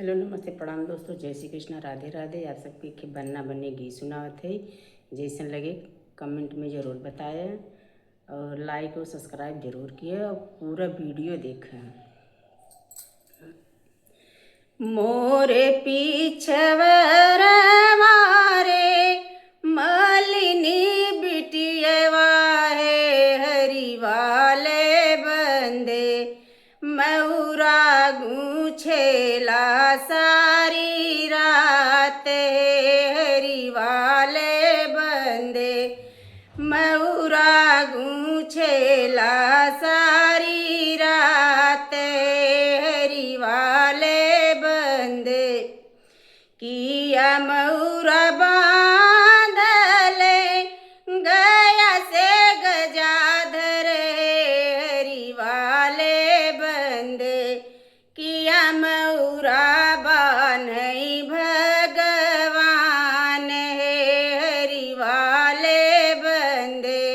Hello नमस्ते प्रणाम दोस्तों, जय श्री कृष्णा, राधे राधे। आप सबके के बन्ना बन्ने गीत सुनावत है। जैसन लगे कमेंट में ज़रूर बताएं और लाइक और सब्सक्राइब जरूर किए और पूरा वीडियो देखें। मोरे पीछवर मारे मलिनी बिटियवा है, हरि वाले बंदे मऊरा गूछेला सारी रात है, हरि वाले बंदे मऊरा गूछेला सारी रात है, हरि वाले बंदे किया मऊरा बांधले गया से गजाधर है, हरि वाले बंदे किया मऊरा बान्हई भगवान है, हरि वाले बंदे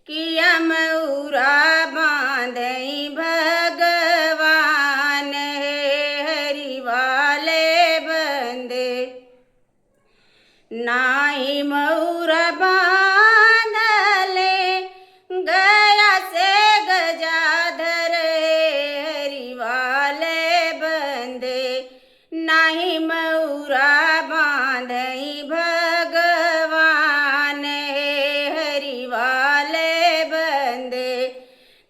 किया मऊरा बांधई भगवान है, हरि वाले बंदे नाई मऊरा बांधले गया से गजाधर है, हरि वाले बंदे नाही मऊरा बांधई भगवान है, हरि वाले बंदे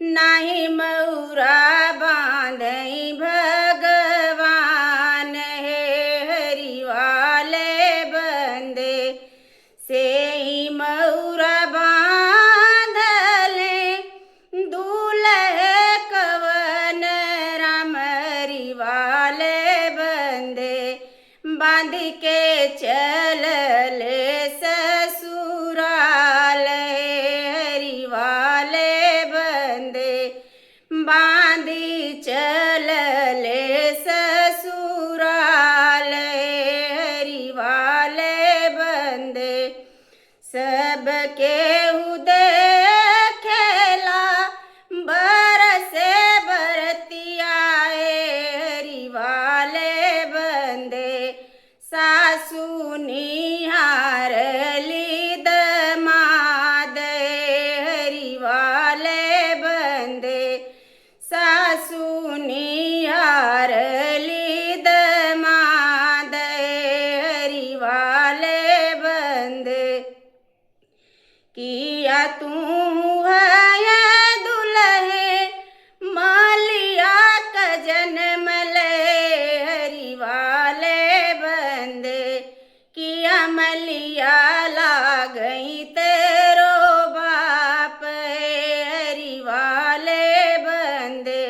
नाही मऊरा बांधई भगवान है, हरि वाले बंदे से ही मऊरा बांधले दूल्हे कवन राम, हरि वाले बंदे बांध के चलले ससुराल है, हरि वाले बंदे बांधी चलले ससुराल है, हरि वाले बंदे सबके देखेला बरसे बरतिया है, हरि वाले बंदे सासु निहारली दमाद है, हरि वाले बंदे सासु निहारली दमाद है, हरि वाले बंदे किया तू है दुल्हे मालिया का जन्म ले, हरि वाले बंदे किया मलिया ला गई तेरो बाप है, हरि वाले बंदे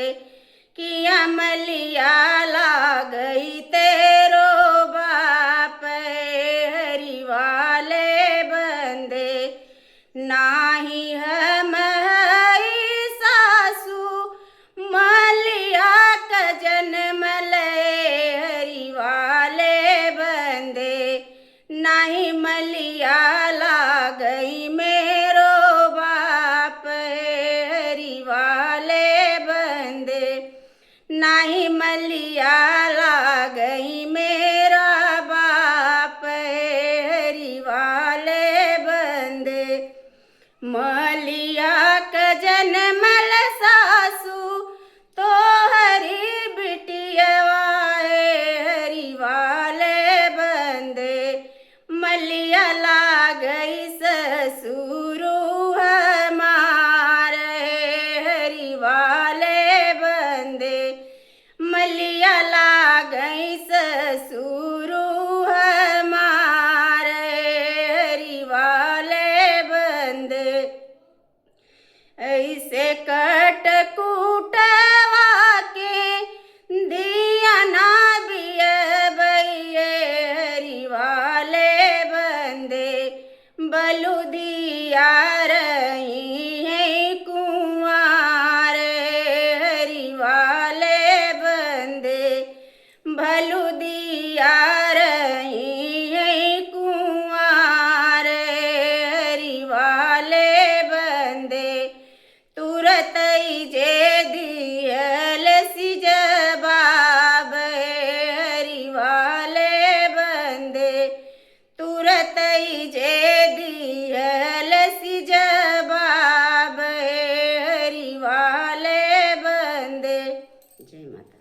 किया मलिया ला गई तेरो बाप है, हरि वाले बंदे नाही हम हई सासु मलिया का जन्म ले, हरि वाले बंदे नाही मलिया ला गई मेरो बाप है, हरि वाले बंदे नाही मलिया ला गई मेरा बाप है, हरि वाले बंदे मलिया का जन्मल सासु तो हरि बिटियवा है, हरि वाले बंदे मलिया ला गई ससुरु हमार है, हरि वाले बंदे मलिया ला गई ससुरु हमार है, हरि वाले बंदे ऐसे कट कूटवा के दिया ना बिये, हरि वाले बंदे बलुदिया रही है कुंवार है, हरि वाले बंदे भलुदिया रही है कुंवार है, हरि वाले बंदे तुरत जे दियल सी जवाब है, हरि जय माता।